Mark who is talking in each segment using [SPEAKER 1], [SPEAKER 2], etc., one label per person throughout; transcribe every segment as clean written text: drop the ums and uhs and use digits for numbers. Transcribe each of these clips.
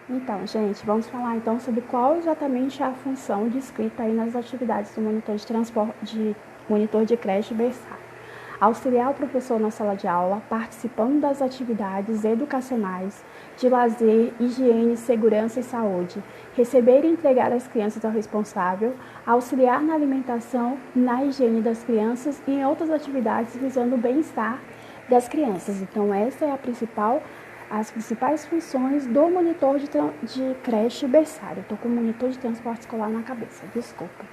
[SPEAKER 1] Então, gente, vamos falar então sobre qual exatamente é a função descrita aí nas atividades do monitor de transporte, monitor de creche e berçário. Auxiliar o professor na sala de aula, participando das atividades educacionais, de lazer, higiene, segurança e saúde, receber e entregar as crianças ao responsável, auxiliar na alimentação, na higiene das crianças e em outras atividades visando o bem-estar das crianças. Então, essa é as principais funções do monitor de creche e berçário. Estou com o monitor de transporte escolar na cabeça, desculpa.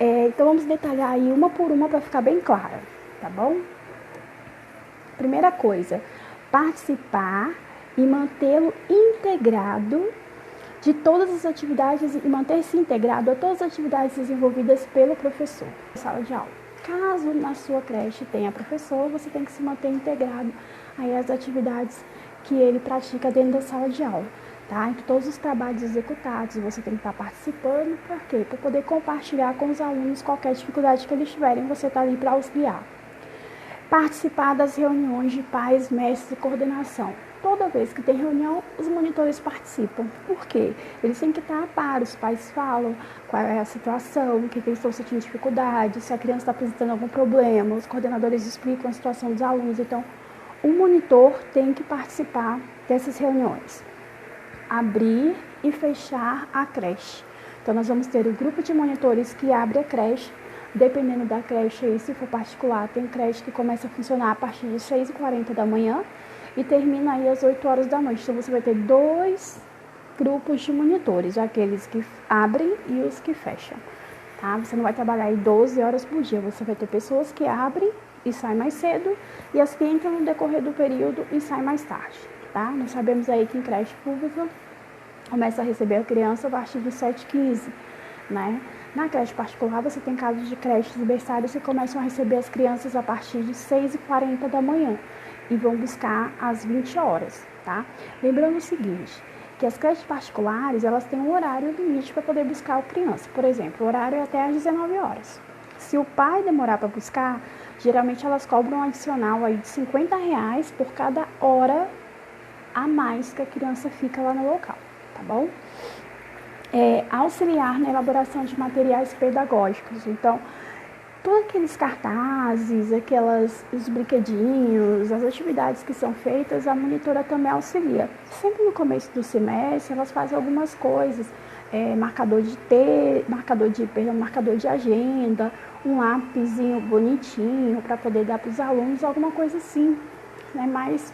[SPEAKER 1] Então, vamos detalhar aí uma por uma para ficar bem clara, tá bom? Primeira coisa, participar e mantê-lo integrado de todas as atividades e manter-se integrado a todas as atividades desenvolvidas pelo professor na sala de aula. Caso na sua creche tenha professor, você tem que se manter integrado aí às atividades que ele pratica dentro da sala de aula, tá? Então, todos os trabalhos executados, você tem que estar participando, por quê? Para poder compartilhar com os alunos qualquer dificuldade que eles tiverem, você está ali para auxiliar. Participar das reuniões de pais, mestres e coordenação. Toda vez que tem reunião, os monitores participam. Por quê? Eles têm que estar a par, os pais falam qual é a situação, que eles estão sentindo dificuldade, se a criança está apresentando algum problema, os coordenadores explicam a situação dos alunos. Então, o monitor tem que participar dessas reuniões. Abrir e fechar a creche. Então, nós vamos ter o grupo de monitores que abre a creche. Dependendo da creche, aí, se for particular, tem creche que começa a funcionar a partir de 6h40 da manhã e termina aí às 8 horas da noite. Então, você vai ter 2 grupos de monitores, aqueles que abrem e os que fecham. Tá? Você não vai trabalhar aí 12 horas por dia, você vai ter pessoas que abrem e saem mais cedo e as que entram no decorrer do período e saem mais tarde. Tá? Nós sabemos aí que em creche pública começa a receber a criança a partir de 7h15, né? Na creche particular, você tem casos de creches e berçários que começam a receber as crianças a partir de 6h40 da manhã e vão buscar às 20 horas, tá? Lembrando o seguinte, que as creches particulares, elas têm um horário limite para poder buscar a criança. Por exemplo, o horário é até às 19 horas. Se o pai demorar para buscar, geralmente elas cobram um adicional aí de R$50 por cada hora a mais que a criança fica lá no local, tá bom? Auxiliar na elaboração de materiais pedagógicos. Então, todos aqueles cartazes, os brinquedinhos, as atividades que são feitas, a monitora também auxilia. Sempre no começo do semestre, elas fazem algumas coisas, marcador de agenda, um lápisinho bonitinho para poder dar para os alunos, alguma coisa assim, né, mais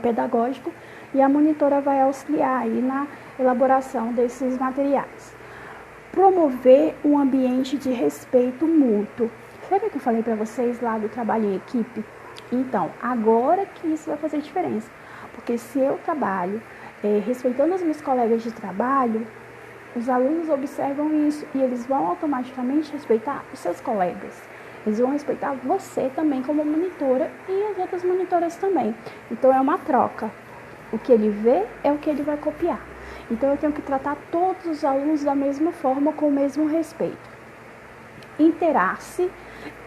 [SPEAKER 1] pedagógico, e a monitora vai auxiliar aí na elaboração desses materiais. Promover um ambiente de respeito mútuo. Lembra que eu falei para vocês lá do trabalho em equipe? Então, agora que isso vai fazer diferença, porque se eu trabalho respeitando os meus colegas de trabalho, os alunos observam isso e eles vão automaticamente respeitar os seus colegas. Eles vão respeitar você também como monitora e as outras monitoras também. Então, é uma troca. O que ele vê é o que ele vai copiar. Então, eu tenho que tratar todos os alunos da mesma forma, com o mesmo respeito. Interar-se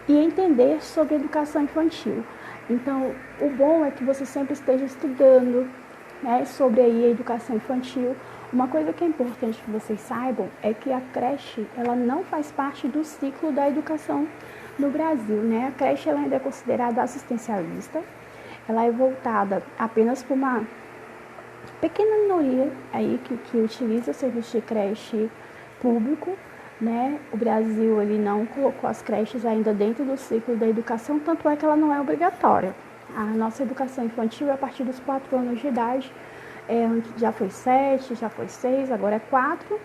[SPEAKER 1] e entender sobre educação infantil. Então, o bom é que você sempre esteja estudando, né, sobre aí a educação infantil. Uma coisa que é importante que vocês saibam é que a creche, ela não faz parte do ciclo da educação no Brasil, né? A creche ela ainda é considerada assistencialista, ela é voltada apenas para uma pequena minoria aí que utiliza o serviço de creche público, né? O Brasil ele não colocou as creches ainda dentro do ciclo da educação, tanto é que ela não é obrigatória. A nossa educação infantil é a partir dos 4 anos de idade, já foi 7, já foi 6, agora é 4,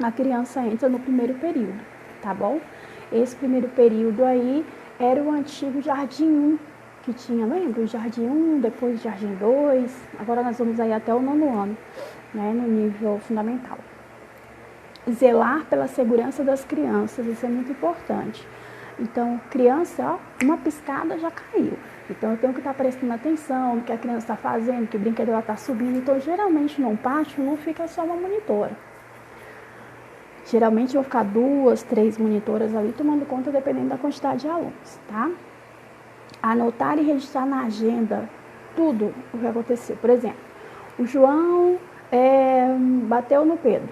[SPEAKER 1] a criança entra no primeiro período, tá bom? Esse primeiro período aí era o antigo Jardim 1, que tinha, lembra? O Jardim 1, depois o Jardim 2, agora nós vamos aí até o 9º ano, né, no nível fundamental. Zelar pela segurança das crianças, isso é muito importante. Então, criança, ó, uma piscada já caiu. Então, eu tenho que estar prestando atenção no que a criança está fazendo, que brinquedo ela está subindo. Então, geralmente, num pátio, não fica só uma monitora. Geralmente, vão ficar 2, 3 monitoras ali, tomando conta, dependendo da quantidade de alunos, tá? Anotar e registrar na agenda tudo o que aconteceu. Por exemplo, o João Bateu no Pedro.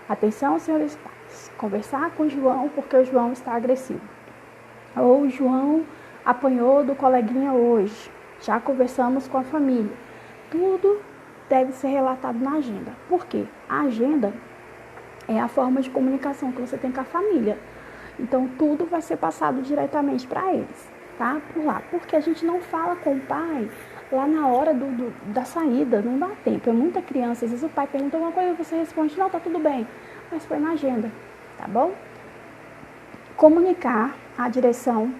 [SPEAKER 1] Atenção, senhores pais. Conversar com o João porque o João está agressivo. Ou o João apanhou do coleguinha hoje. Já conversamos com a família. Tudo deve ser relatado na agenda. Por quê? A agenda é a forma de comunicação que você tem com a família. Então, tudo vai ser passado diretamente para eles, tá? Por lá. Porque a gente não fala com o pai lá na hora da saída, não dá tempo. É muita criança. Às vezes o pai pergunta alguma coisa e você responde, não, tá tudo bem. Mas foi na agenda, tá bom? Comunicar à direção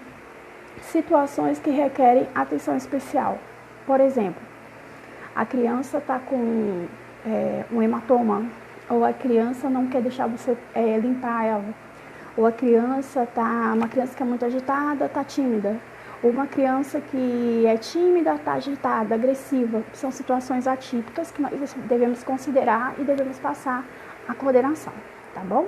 [SPEAKER 1] situações que requerem atenção especial. Por exemplo, a criança está com um hematoma, ou a criança não quer deixar você limpar ela, ou uma criança que é muito agitada, está tímida, ou uma criança que é tímida, está agitada, agressiva. São situações atípicas que nós devemos considerar e devemos passar a coordenação, tá bom?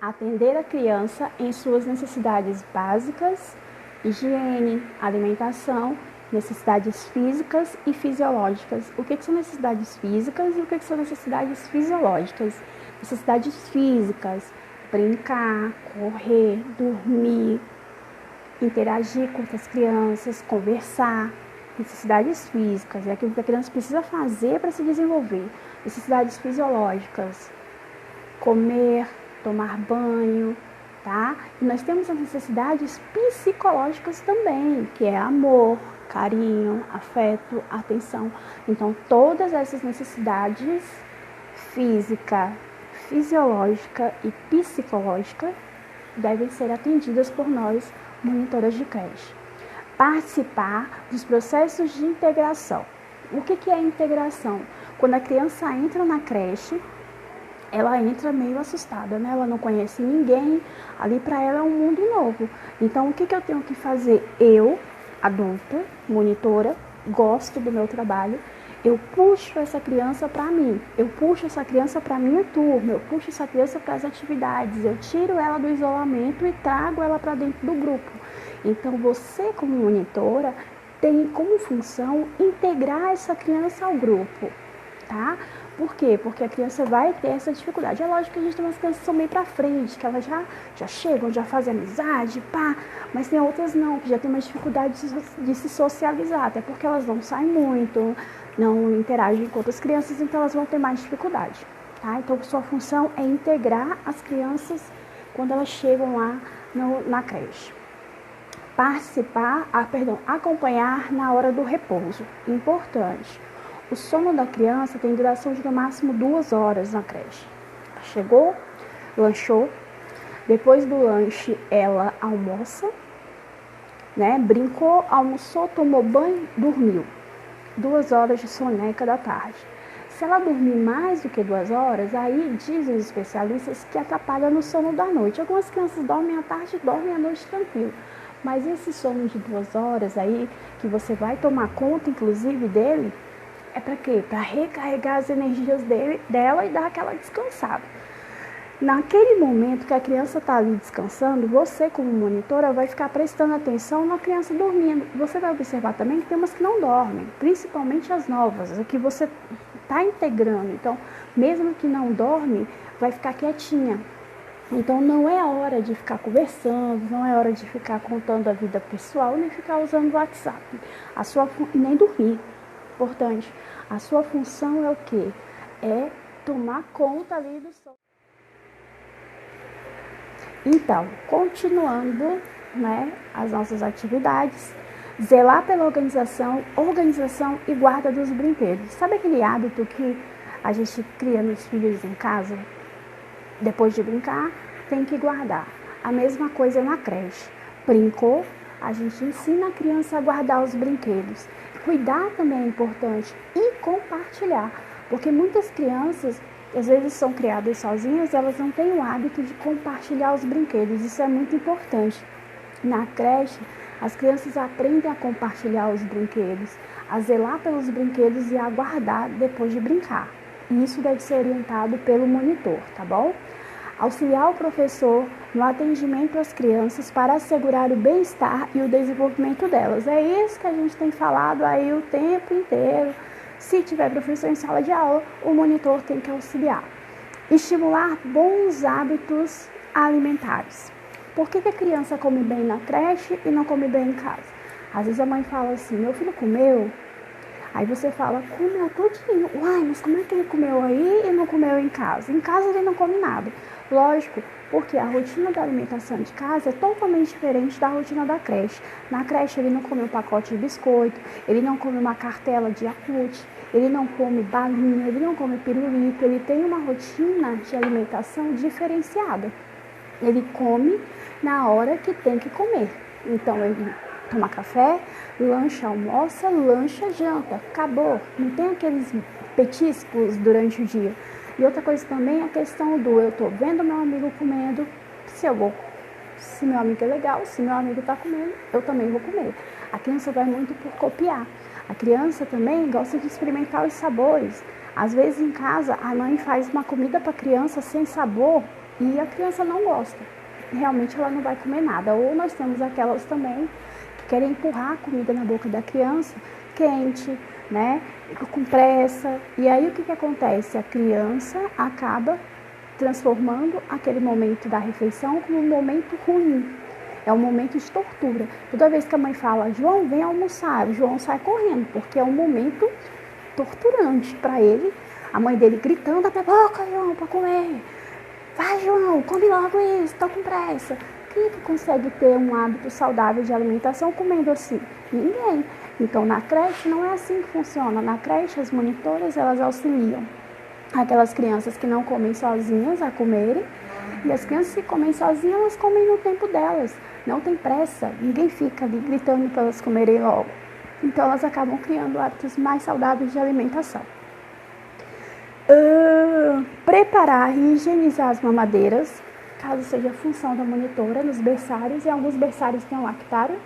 [SPEAKER 1] Atender a criança em suas necessidades básicas, higiene, alimentação, necessidades físicas e fisiológicas. O que são necessidades físicas e o que são necessidades fisiológicas? Necessidades físicas, brincar, correr, dormir, interagir com outras crianças, conversar. Necessidades físicas é aquilo que a criança precisa fazer para se desenvolver. Necessidades fisiológicas, comer, tomar banho, tá? E nós temos as necessidades psicológicas também, que é amor, carinho, afeto, atenção. Então, todas essas necessidades física, fisiológica e psicológica devem ser atendidas por nós, monitoras de creche. Participar dos processos de integração. O que é integração? Quando a criança entra na creche, ela entra meio assustada, né? Ela não conhece ninguém, ali para ela é um mundo novo. Então, o que eu tenho que fazer? Eu, adulta, monitora, gosto do meu trabalho, eu puxo essa criança para mim, eu puxo essa criança para a minha turma, eu puxo essa criança para as atividades, eu tiro ela do isolamento e trago ela para dentro do grupo. Então, você como monitora tem como função integrar essa criança ao grupo, tá? Por quê? Porque a criança vai ter essa dificuldade. É lógico que a gente tem umas crianças que são meio pra frente, que elas já chegam, já fazem amizade, pá. Mas tem outras não, que já tem mais dificuldade de se socializar, até porque elas não saem muito, não interagem com outras crianças, então elas vão ter mais dificuldade, tá? Então, sua função é integrar as crianças quando elas chegam lá na creche. Acompanhar na hora do repouso. Importante. O sono da criança tem duração de no máximo 2 horas na creche. Chegou, lanchou, depois do lanche ela almoça, né? Brincou, almoçou, tomou banho, dormiu. 2 horas de soneca da tarde. Se ela dormir mais do que 2 horas, aí dizem os especialistas que atrapalha no sono da noite. Algumas crianças dormem à tarde, dormem à noite tranquilo. Mas esse sono de 2 horas aí, que você vai tomar conta, inclusive, dele, é para quê? Para recarregar as energias dela e dar aquela descansada. Naquele momento que a criança está ali descansando, você como monitora vai ficar prestando atenção na criança dormindo. Você vai observar também que tem umas que não dormem, principalmente as novas, a que você está integrando. Então, mesmo que não dorme, vai ficar quietinha. Então, não é hora de ficar conversando, não é hora de ficar contando a vida pessoal, nem ficar usando o WhatsApp. Nem dormir. Importante. A sua função é o quê? É tomar conta ali do seu. Então, continuando, né, as nossas atividades, zelar pela organização e guarda dos brinquedos. Sabe aquele hábito que a gente cria nos filhos em casa? Depois de brincar, tem que guardar. A mesma coisa na creche. Brincou, a gente ensina a criança a guardar os brinquedos. Cuidar também é importante e compartilhar, porque muitas crianças, às vezes são criadas sozinhas, elas não têm o hábito de compartilhar os brinquedos. Isso é muito importante. Na creche, as crianças aprendem a compartilhar os brinquedos, a zelar pelos brinquedos e a guardar depois de brincar. E isso deve ser orientado pelo monitor, tá bom? auxiliar o professor no atendimento às crianças para assegurar o bem-estar e o desenvolvimento delas. É isso que a gente tem falado aí o tempo inteiro. Se tiver professor em sala de aula, o monitor tem que auxiliar. Estimular bons hábitos alimentares. Por que a criança come bem na creche e não come bem em casa? Às vezes a mãe fala assim, meu filho comeu? Aí você fala, comeu tudinho. Uai, mas como é que ele comeu aí e não comeu em casa? Em casa ele não come nada. Lógico, porque a rotina da alimentação de casa é totalmente diferente da rotina da creche. Na creche ele não come um pacote de biscoito, ele não come uma cartela de Yakult, ele não come balinha, ele não come pirulito, ele tem uma rotina de alimentação diferenciada. Ele come na hora que tem que comer. Então ele toma café, lancha, almoça, lancha, janta. Acabou. Não tem aqueles petiscos durante o dia. E outra coisa também é a questão do eu tô vendo meu amigo comendo, se meu amigo é legal, se meu amigo tá comendo, eu também vou comer. A criança vai muito por copiar. A criança também gosta de experimentar os sabores. Às vezes em casa a mãe faz uma comida para a criança sem sabor e a criança não gosta. Realmente ela não vai comer nada. Ou nós temos aquelas também que querem empurrar a comida na boca da criança quente, né, com pressa. E aí o que acontece? A criança acaba transformando aquele momento da refeição como um momento ruim. É um momento de tortura. Toda vez que a mãe fala, João, vem almoçar, o João sai correndo, porque é um momento torturante para ele. A mãe dele gritando, até boca, João, para comer. Vai, João, come logo isso, tô com pressa. Quem é que consegue ter um hábito saudável de alimentação comendo assim? Ninguém. Então, na creche não é assim que funciona. Na creche, as monitoras, elas auxiliam aquelas crianças que não comem sozinhas a comerem. E as crianças que comem sozinhas, elas comem no tempo delas. Não tem pressa. Ninguém fica ali gritando para elas comerem logo. Então, elas acabam criando hábitos mais saudáveis de alimentação. Preparar e higienizar as mamadeiras, caso seja função da monitora, nos berçários. Em alguns berçários tem um lactário,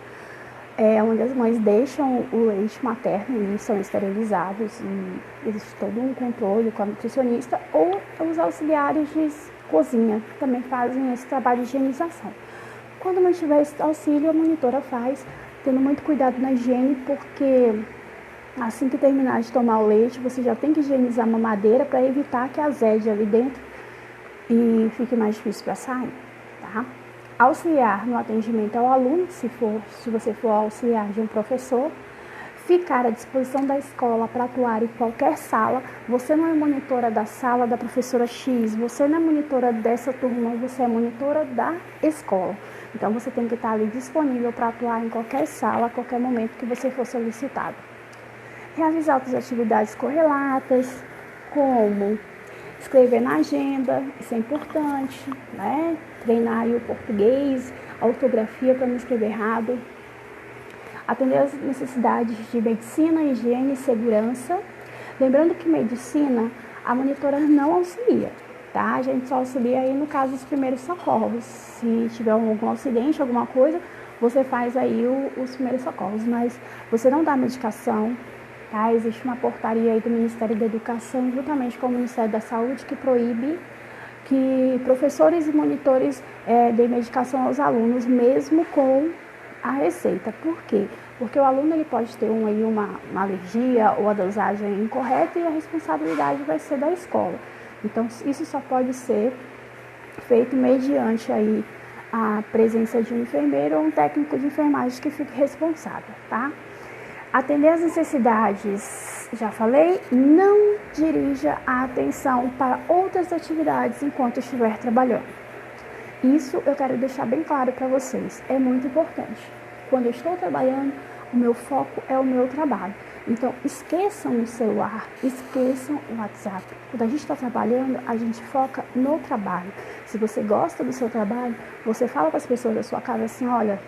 [SPEAKER 1] onde as mães deixam o leite materno e são esterilizados. E existe todo um controle com a nutricionista ou os auxiliares de cozinha, que também fazem esse trabalho de higienização. Quando não tiver esse auxílio, a monitora faz, tendo muito cuidado na higiene, porque assim que terminar de tomar o leite, você já tem que higienizar a mamadeira para evitar que azede ali dentro e fique mais difícil para sair, tá? Auxiliar no atendimento ao aluno, se você for auxiliar de um professor, ficar à disposição da escola para atuar em qualquer sala. Você não é monitora da sala da professora X, você não é monitora dessa turma, você é monitora da escola. Então, você tem que estar ali disponível para atuar em qualquer sala, a qualquer momento que você for solicitado. Realizar outras atividades correlatas, como escrever na agenda, isso é importante, né? Treinar aí o português, a ortografia para não escrever errado. Atender às necessidades de medicina, higiene e segurança. Lembrando que medicina, a monitora não auxilia, tá? A gente só auxilia aí no caso dos primeiros socorros. Se tiver algum acidente, alguma coisa, você faz aí os primeiros socorros, mas você não dá medicação, tá? Existe uma portaria aí do Ministério da Educação, juntamente com o Ministério da Saúde, que proíbe que professores e monitores deem medicação aos alunos, mesmo com a receita. Por quê? Porque o aluno ele pode ter uma alergia ou a dosagem incorreta e a responsabilidade vai ser da escola. Então, isso só pode ser feito mediante aí a presença de um enfermeiro ou um técnico de enfermagem que fique responsável, tá? Atender às necessidades, já falei, não dirija a atenção para outras atividades enquanto estiver trabalhando. Isso eu quero deixar bem claro para vocês, é muito importante. Quando eu estou trabalhando, o meu foco é o meu trabalho. Então, esqueçam o celular, esqueçam o WhatsApp. Quando a gente está trabalhando, a gente foca no trabalho. Se você gosta do seu trabalho, você fala para as pessoas da sua casa assim, olha,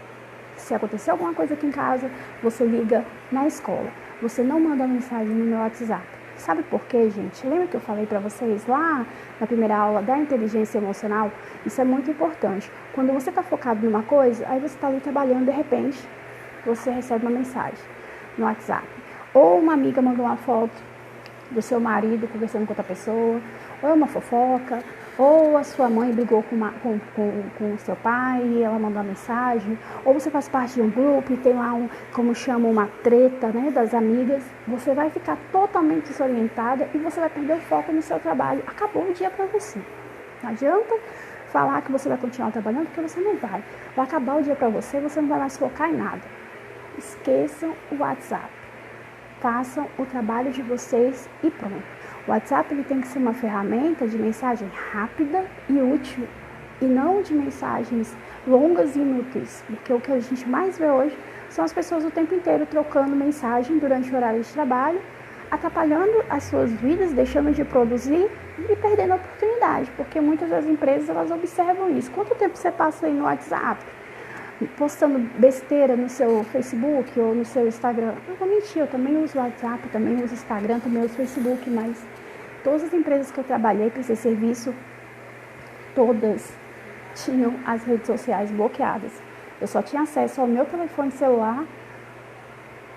[SPEAKER 1] se acontecer alguma coisa aqui em casa, você liga na escola. Você não manda mensagem no meu WhatsApp. Sabe por quê, gente? Lembra que eu falei para vocês lá na primeira aula da inteligência emocional? Isso é muito importante. Quando você está focado numa coisa, aí você está ali trabalhando, de repente, você recebe uma mensagem no WhatsApp. Ou uma amiga mandou uma foto, do seu marido conversando com outra pessoa, ou é uma fofoca, ou a sua mãe brigou com o seu pai e ela mandou uma mensagem, ou você faz parte de um grupo e tem lá como chama, uma treta, né, das amigas. Você vai ficar totalmente desorientada e você vai perder o foco no seu trabalho. Acabou o dia para você. Não adianta falar que você vai continuar trabalhando, porque você não vai. Vai acabar o dia para você, você não vai mais focar em nada. Esqueçam o WhatsApp. Façam o trabalho de vocês e pronto. O WhatsApp ele tem que ser uma ferramenta de mensagem rápida e útil, e não de mensagens longas e inúteis, porque o que a gente mais vê hoje são as pessoas o tempo inteiro trocando mensagem durante o horário de trabalho, atrapalhando as suas vidas, deixando de produzir e perdendo a oportunidade, porque muitas das empresas elas observam isso. Quanto tempo você passa aí no WhatsApp? Postando besteira no seu Facebook ou no seu Instagram? Não vou mentir, eu também uso o WhatsApp, também uso o Instagram, também uso o Facebook, mas todas as empresas que eu trabalhei para esse serviço, todas tinham as redes sociais bloqueadas. Eu só tinha acesso ao meu telefone celular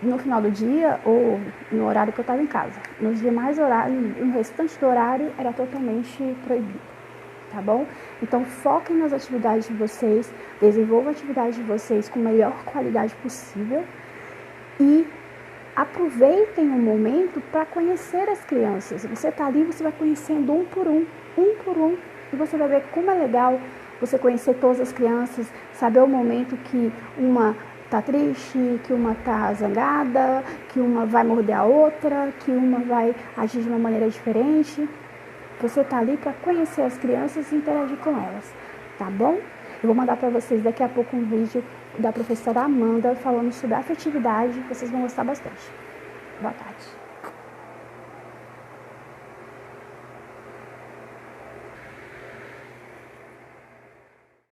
[SPEAKER 1] no final do dia ou no horário que eu estava em casa. Nos demais horários, no restante do horário, era totalmente proibido. Tá bom? Então, foquem nas atividades de vocês, desenvolvam a atividade de vocês com a melhor qualidade possível e aproveitem o momento para conhecer as crianças. Você está ali, você vai conhecendo um por um, e você vai ver como é legal você conhecer todas as crianças, saber o momento que uma está triste, que uma está zangada, que uma vai morder a outra, que uma vai agir de uma maneira diferente. Você está ali para conhecer as crianças e interagir com elas, tá bom? Eu vou mandar para vocês daqui a pouco um vídeo da professora Amanda falando sobre afetividade, vocês vão gostar bastante. Boa tarde.